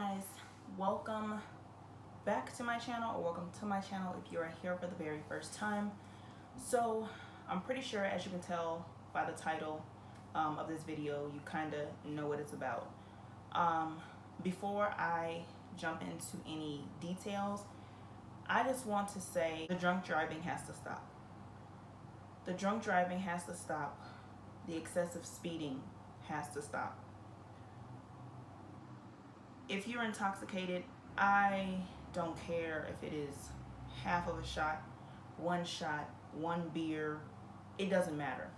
guys, welcome back to my channel, or welcome to my channel if you are here for the very first time. So I'm pretty sure, as you can tell by the title of this video, you kind of know what it's about. Before I jump into any details, I just want to say the drunk driving has to stop. The drunk driving has to stop. The excessive speeding has to stop. If you're intoxicated, I don't care if it is half of a shot, one beer, it doesn't matter.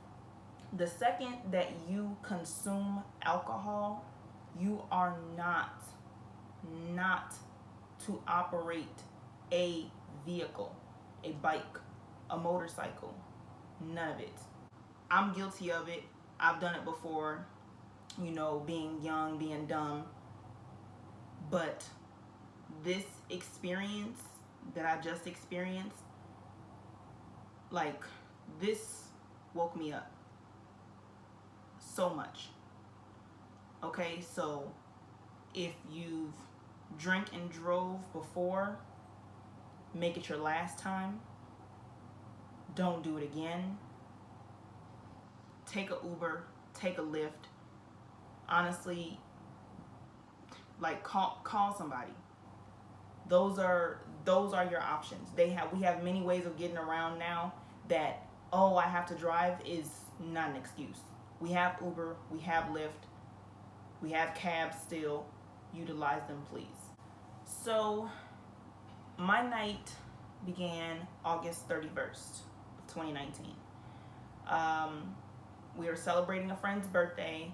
The second that you consume alcohol, you are not to operate a vehicle, a bike, a motorcycle, none of it. I'm guilty of it. I've done it before, being young, being dumb. But this experience that I just experienced, this woke me up so much. Okay, so if you've drank and drove before, make it your last time. Don't do it again. Take a Uber, take a Lyft. Honestly, call somebody. Those are your options. We have many ways of getting around now that, oh, I have to drive is not an excuse. We have Uber, we have Lyft, we have cabs still. Utilize them, please. So my night began August 31st of 2019. We were celebrating a friend's birthday.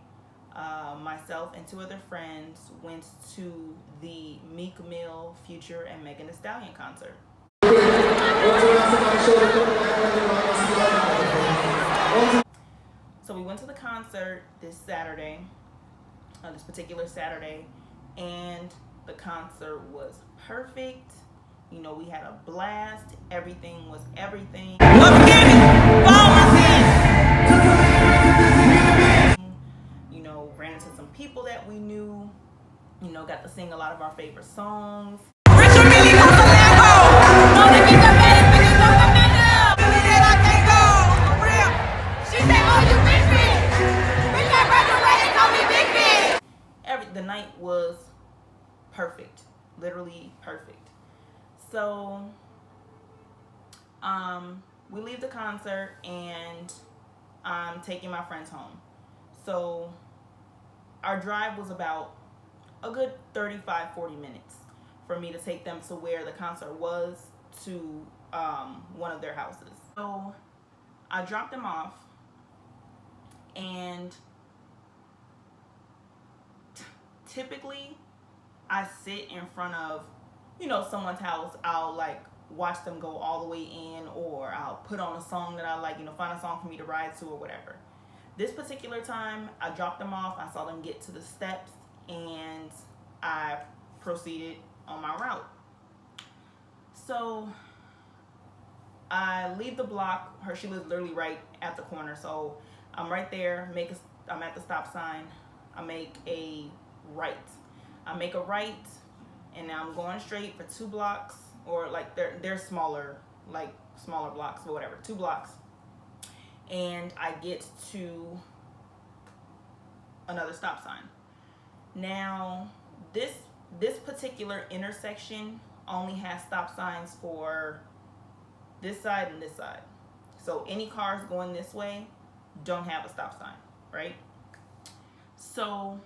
Myself and two other friends went to the Meek Mill, Future, and Megan Thee Stallion concert. So we went to the concert this particular Saturday, and the concert was perfect. We had a blast. Everything was everything. Ran into some people that we knew, got to sing a lot of our favorite songs. The night was perfect, literally perfect. So we leave the concert and I'm taking my friends home. So our drive was about a good 35-40 minutes for me to take them to where the concert was, to one of their houses. So I dropped them off, and typically I sit in front of someone's house. I'll watch them go all the way in, or I'll put on a song that I like, find a song for me to ride to or whatever. This particular time, I dropped them off. I saw them get to the steps, and I proceeded on my route. So I leave the block. She lives literally right at the corner. So I'm right there. I'm at the stop sign. I make a right. And now I'm going straight for 2 blocks, or they're smaller blocks, but whatever, 2 blocks. And I get to another stop sign. Now, this particular intersection only has stop signs for this side and this side. So any cars going this way don't have a stop sign, right? So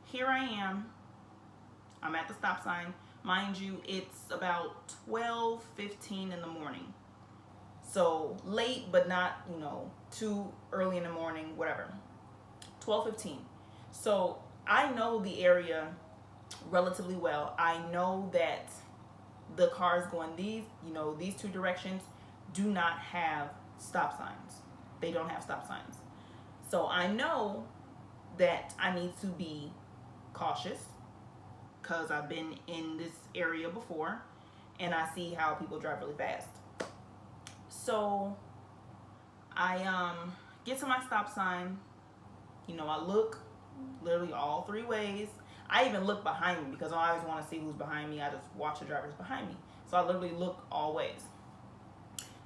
here I am. I'm at the stop sign. Mind you, it's about 12:15 in the morning. So late, but not, too early in the morning, whatever. 12:15. So I know the area relatively well. I know that the cars going these 2 directions do not have stop signs. They don't have stop signs. So I know that I need to be cautious, because I've been in this area before and I see how people drive really fast. So I get to my stop sign. I look literally all 3 ways. I even look behind me because I always want to see who's behind me. I just watch the drivers behind me. So I literally look all ways.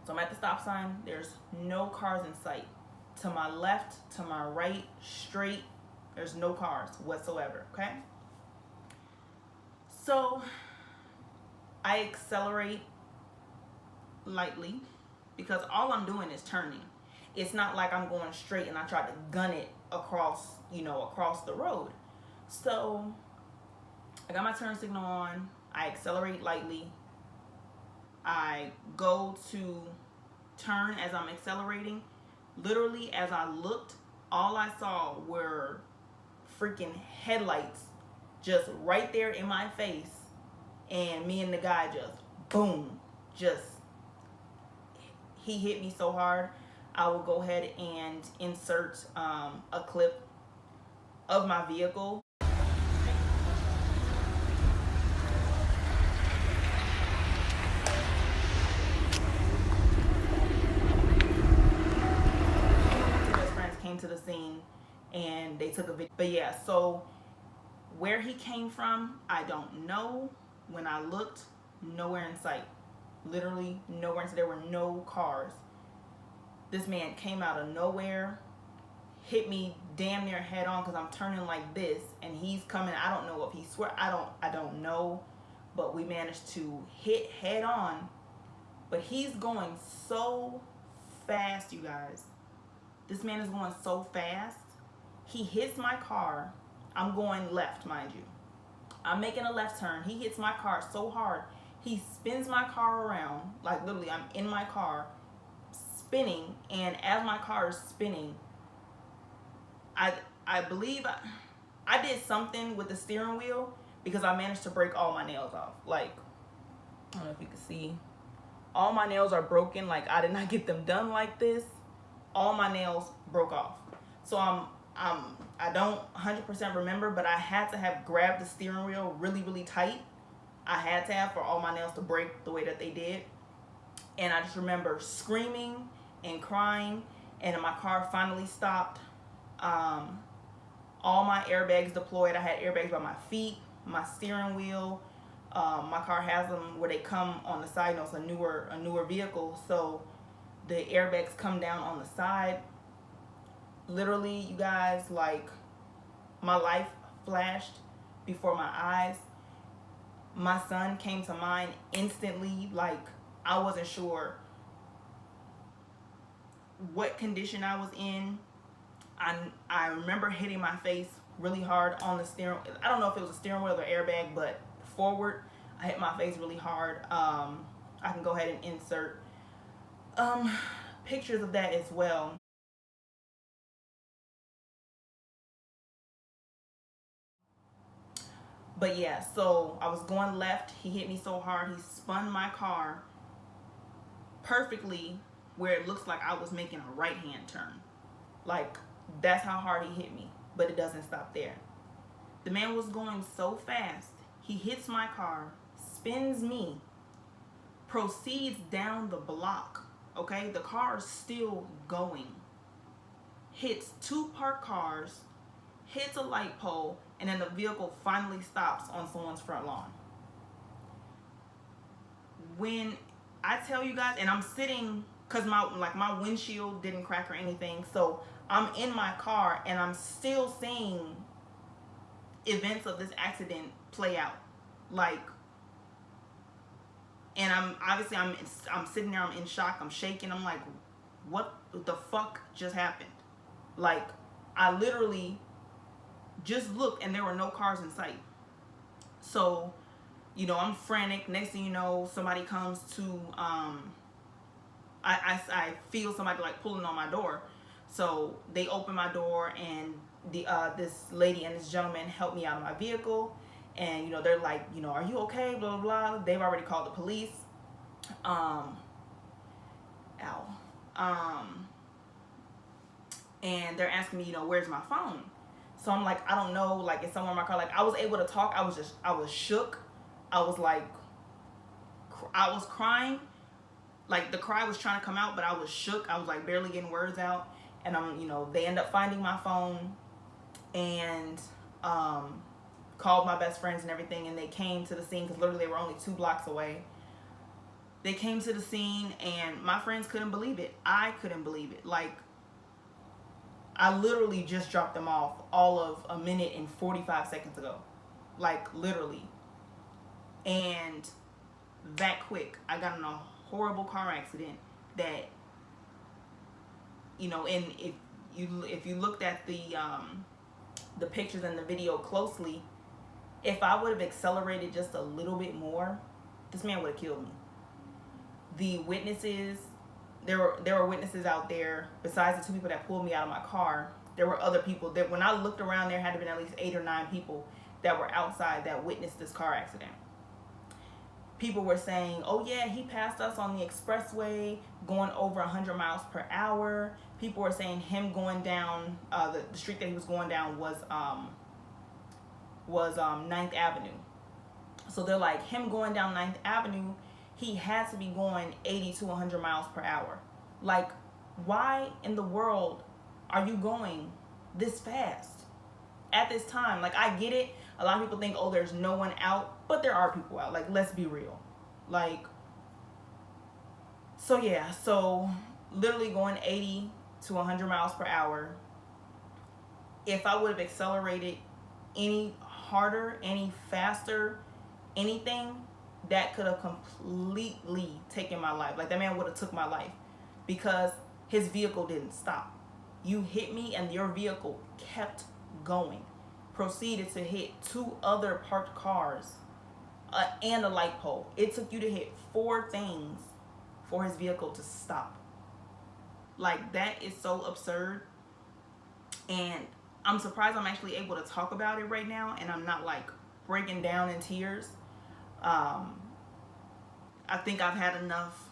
So I'm at the stop sign. There's no cars in sight. To my left, to my right, straight, there's no cars whatsoever, okay? So I accelerate lightly because all I'm doing is turning. It's not like I'm going straight and I try to gun it across, across the road. So I got my turn signal on. I accelerate lightly. I go to turn as I'm accelerating. Literally, as I looked, all I saw were freaking headlights just right there in my face. And me and the guy just, boom, he hit me so hard. I will go ahead and insert a clip of my vehicle. His friends came to the scene and they took a video. But yeah, so where he came from, I don't know. When I looked, nowhere in sight. Literally nowhere in sight. There were no cars. This man came out of nowhere, hit me damn near head on because I'm turning like this, and he's coming. I don't know if he swear. I don't know, but we managed to hit head on. But he's going so fast, you guys. This man is going so fast. He hits my car. I'm going left, mind you. I'm making a left turn. He hits my car so hard. He spins my car around. Like literally, I'm in my car spinning, and as my car is spinning, I believe I did something with the steering wheel because I managed to break all my nails off. Like, I don't know if you can see. All my nails are broken. Like, I did not get them done like this. All my nails broke off. So I don't 100% remember, but I had to have grabbed the steering wheel really, really tight. I had to have for all my nails to break the way that they did. And I just remember screaming and crying, and my car finally stopped. All my airbags deployed. I had airbags by my feet, my steering wheel. My car has them where they come on the side. It's a newer vehicle, so the airbags come down on the side. Literally, you guys, like, my life flashed before my eyes. My son came to mind instantly. Like, I wasn't sure what condition I was in. I remember hitting my face really hard on the steering. I don't know if it was a steering wheel or airbag, but forward, I hit my face really hard. I can go ahead and insert pictures of that as well. But yeah, so I was going left. He hit me so hard. He spun my car perfectly where it looks like I was making a right-hand turn. Like, that's how hard he hit me. But it doesn't stop there. The man was going so fast. He hits my car, spins me, proceeds down the block. Okay, the car is still going. Hits two parked cars, hits a light pole, and then the vehicle finally stops on someone's front lawn. When I tell you guys, and I'm sitting, cause my windshield didn't crack or anything, so I'm in my car and I'm still seeing events of this accident play out. Like, and I'm sitting there, I'm in shock, I'm shaking, I'm like, what the fuck just happened? Like, I literally just looked and there were no cars in sight. So, I'm frantic. Next thing you know, somebody comes to, I feel somebody like pulling on my door. So they open my door, and this lady and this gentleman helped me out of my vehicle. And, they're like, are you okay? Blah, blah, blah. They've already called the police. And they're asking me, where's my phone? So I'm like, I don't know, like, it's somewhere in my car. Like, I was able to talk. I was shook. I was like, I was crying. Like, the cry was trying to come out, but I was shook. I was like barely getting words out. And they end up finding my phone. And called my best friends and everything, and they came to the scene because literally they were only 2 blocks away. They came to the scene, and my friends couldn't believe it. I couldn't believe it. Like, I literally just dropped them off all of a minute and 45 seconds ago. Like, literally. And that quick, I got in a horrible car accident that, you know, and if you looked at the pictures and the video closely, if I would have accelerated just a little bit more, this man would have killed me. The witnesses, there were witnesses out there besides the 2 people that pulled me out of my car. There were other people that, when I looked around, there had to have been at least 8 or 9 people that were outside that witnessed this car accident. People were saying, oh yeah, he passed us on the expressway going over 100 miles per hour. People were saying him going down, the street that he was going down was 9th Avenue. So they're like, him going down 9th Avenue, he had to be going 80 to 100 miles per hour. Like, why in the world are you going this fast at this time? Like, I get it. A lot of people think, oh, there's no one out, but there are people out. Like, let's be real. Like, so yeah, so literally going 80 to 100 miles per hour. If I would have accelerated any harder, any faster, anything, that could have completely taken my life. Like, that man would have took my life because his vehicle didn't stop. You hit me and your vehicle kept going. Proceeded to hit 2 other parked cars and a light pole. It took you to hit 4 things for his vehicle to stop. Like, that is so absurd. And I'm surprised I'm actually able to talk about it right now and I'm not like breaking down in tears. I think I've had enough,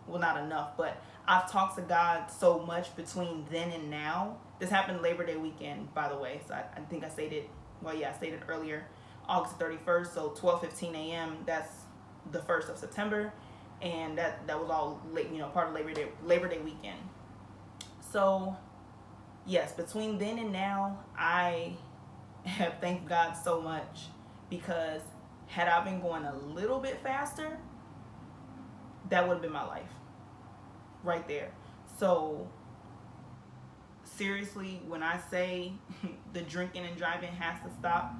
well, not enough, but I've talked to God so much between then and now. This happened Labor Day weekend, by the way. So I think I stated, well, yeah, I stated earlier, August 31st. So 12:15 a.m. That's the 1st of September, and that was all, you know, part of Labor Day weekend. So yes, between then and now, I have thanked God so much, because had I been going a little bit faster, that would have been my life right there. So seriously, when I say the drinking and driving has to stop,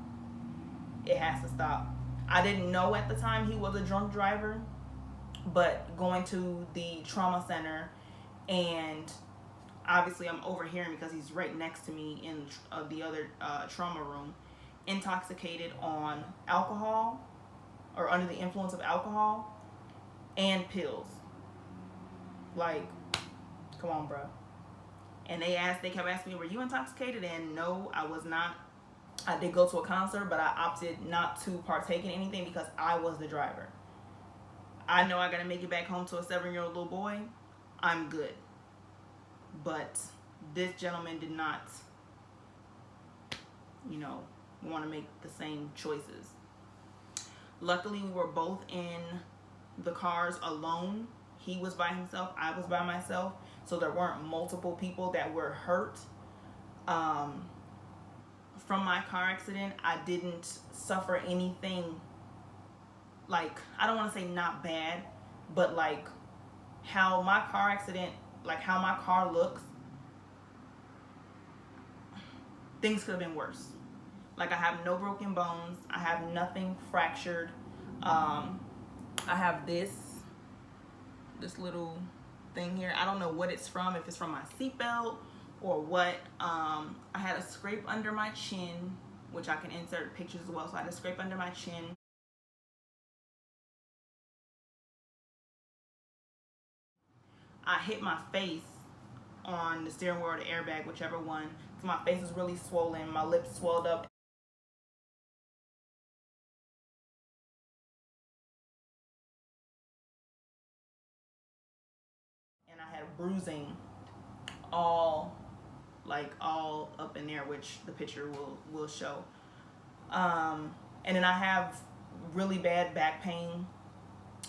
it has to stop. I didn't know at the time he was a drunk driver, but going to the trauma center, and obviously I'm overhearing because he's right next to me in the other trauma room, intoxicated on alcohol or under the influence of alcohol and pills. Like, come on, bro. And they kept asking me, were you intoxicated? And no, I was not. I did go to a concert, but I opted not to partake in anything because I was the driver. I know I gotta make it back home to a 7-year-old little boy. I'm good. But this gentleman did not, you know, want to make the same choices. Luckily, we were both in the cars alone. He was by himself, I was by myself, so there weren't multiple people that were hurt. From my car accident, I didn't suffer anything, like, I don't want to say not bad, but like how my car accident, like how my car looks, things could have been worse. Like, I have no broken bones, I have nothing fractured. I have this little thing here. I don't know what it's from, if it's from my seatbelt or what. I had a scrape under my chin, which I can insert pictures as well. So I had a scrape under my chin. I hit my face on the steering wheel or the airbag, whichever one. So my face is really swollen, my lips swelled up. And I had bruising all up in there, which the picture will show. And then I have really bad back pain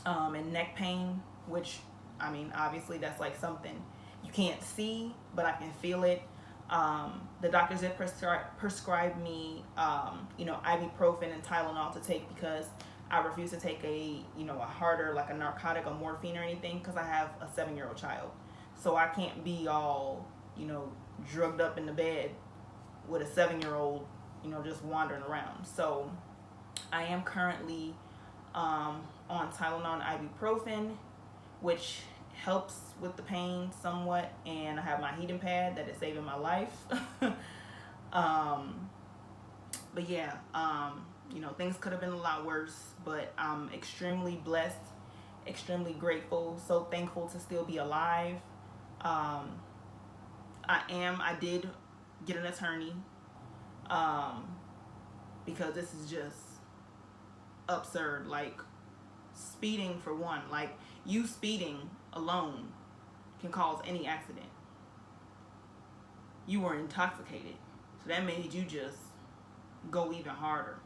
and neck pain, which, I mean, obviously that's like something you can't see, but I can feel it. The doctors did prescribe me, ibuprofen and Tylenol to take because I refuse to take a harder, like a narcotic or morphine or anything, because I have a 7-year-old child. So I can't be all, drugged up in the bed with a 7-year-old, just wandering around. So I am currently on Tylenol and ibuprofen, which helps with the pain somewhat, and I have my heating pad that is saving my life. But yeah, things could have been a lot worse, but I'm extremely blessed, extremely grateful, so thankful to still be alive. I did get an attorney, because this is just absurd. Like, speeding, for one, like, you speeding alone can cause any accident. You were intoxicated, so that made you just go even harder.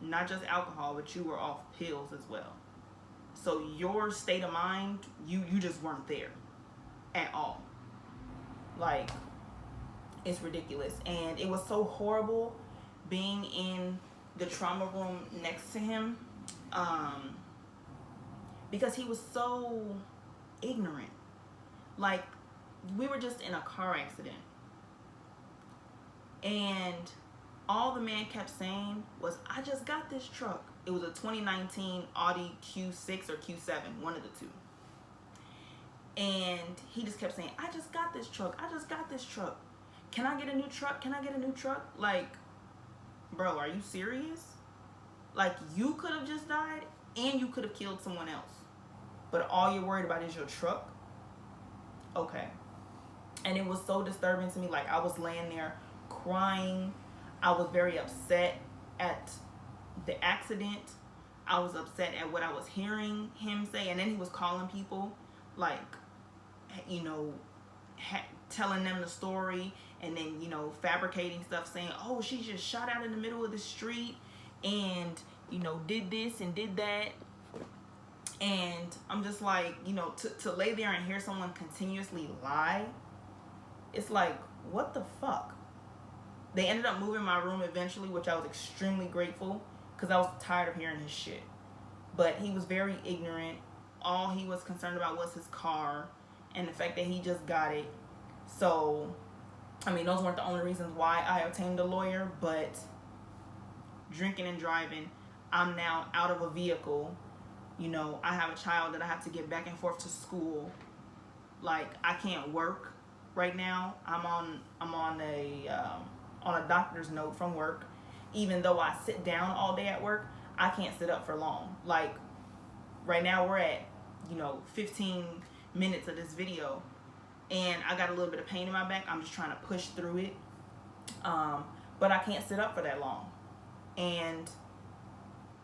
Not just alcohol, but you were off pills as well. So your state of mind, you just weren't there at all. Like, it's ridiculous. And it was so horrible being in the trauma room next to him, because he was so ignorant. Like, we were just in a car accident, and all the man kept saying was, "I just got this truck." It was a 2019 Audi Q6 or Q7, one of the two. And he just kept saying, "I just got this truck. I just got this truck. Can I get a new truck? Can I get a new truck?" Like, bro, are you serious? Like, you could have just died and you could have killed someone else, but all you're worried about is your truck? Okay. And it was so disturbing to me. Like, I was laying there crying. I was very upset at the accident. I was upset at what I was hearing him say. And then he was calling people, like, telling them the story, and then, fabricating stuff, saying, "Oh, she just shot out in the middle of the street and, did this and did that." And I'm just like, to lay there and hear someone continuously lie, it's like, what the fuck? They ended up moving my room eventually, which I was extremely grateful, because I was tired of hearing his shit. But he was very ignorant. All he was concerned about was his car and the fact that he just got it. So, those weren't the only reasons why I obtained a lawyer, but drinking and driving, I'm now out of a vehicle. I have a child that I have to get back and forth to school. Like, I can't work right now. I'm on a doctor's note from work. Even though I sit down all day at work, I can't sit up for long. Like, right now we're at 15 minutes of this video, and I got a little bit of pain in my back. I'm just trying to push through it, but I can't sit up for that long. And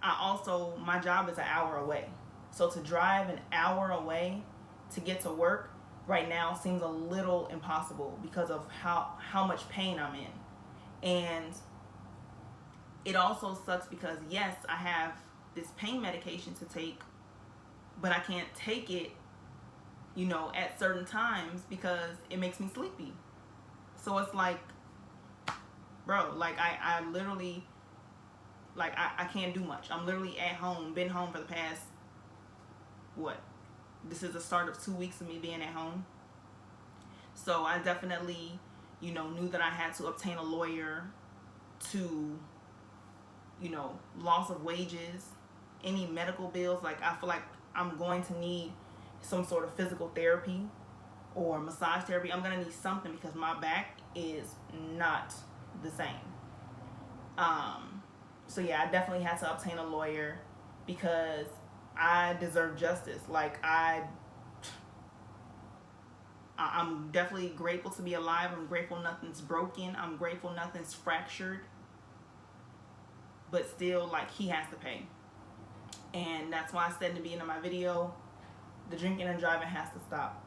my job is an hour away, so to drive an hour away to get to work right now seems a little impossible because of how much pain I'm in. And it also sucks because, yes, I have this pain medication to take, but I can't take it at certain times because it makes me sleepy. So it's like, bro, like, I literally, like, I can't do much. I'm literally at home, been home for the past, this is the start of 2 weeks of me being at home. So I definitely, knew that I had to obtain a lawyer to, loss of wages, any medical bills. Like, I feel like I'm going to need some sort of physical therapy or massage therapy. I'm going to need something because my back is not the same. So yeah, I definitely had to obtain a lawyer because I deserve justice. Like, I'm definitely grateful to be alive. I'm grateful nothing's broken. I'm grateful nothing's fractured. But still, like, he has to pay. And that's why I said in the beginning of my video, the drinking and driving has to stop.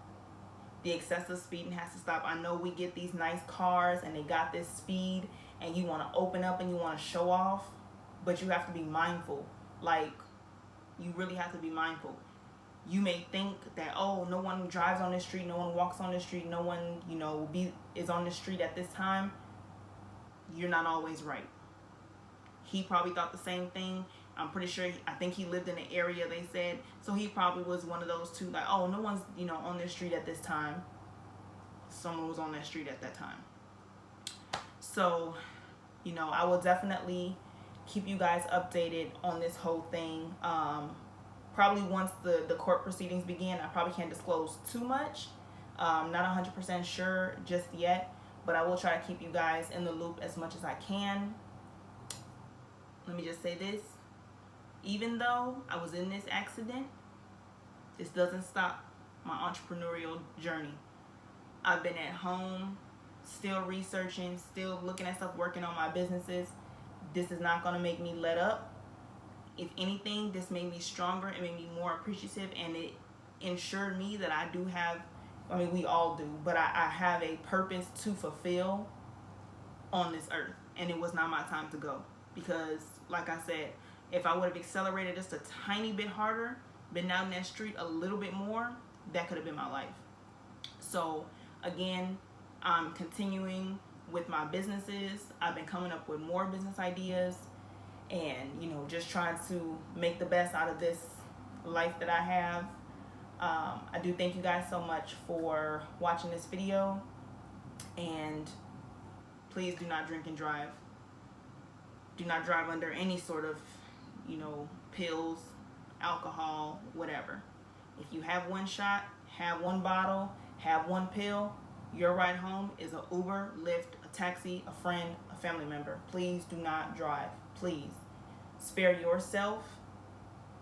The excessive speeding has to stop. I know we get these nice cars and they got this speed and you want to open up and you want to show off, but you have to be mindful. Like, you really have to be mindful. you may think that, oh, no one drives on this street, no one walks on this street, no one, is on this street at this time. You're not always right. He probably thought the same thing. I'm pretty sure, I think he lived in the area, they said. So he probably was one of those two, like, oh, no one's, on this street at this time. Someone was on that street at that time. So, I will definitely keep you guys updated on this whole thing. Probably once the court proceedings begin, I probably can't disclose too much. Not 100% sure just yet, but I will try to keep you guys in the loop as much as I can. Let me just say this. Even though I was in this accident, this doesn't stop my entrepreneurial journey. I've been at home, still researching, still looking at stuff, working on my businesses. This is not going to make me let up. If anything, this made me stronger. It made me more appreciative, and it ensured me that I do have, we all do, but I have a purpose to fulfill on this earth, and it was not my time to go. Because, like I said, if I would have accelerated just a tiny bit harder, been out in that street a little bit more, that could have been my life. So, again, I'm continuing with my businesses. I've been coming up with more business ideas and, just trying to make the best out of this life that I have. I do thank you guys so much for watching this video, and please do not drink and drive. Do not drive under any sort of, pills, alcohol, whatever. If you have one shot, have one bottle, have one pill, your ride home is an Uber, Lyft, a taxi, a friend, a family member. Please do not drive. Please. Spare yourself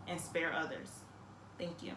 and spare others. Thank you.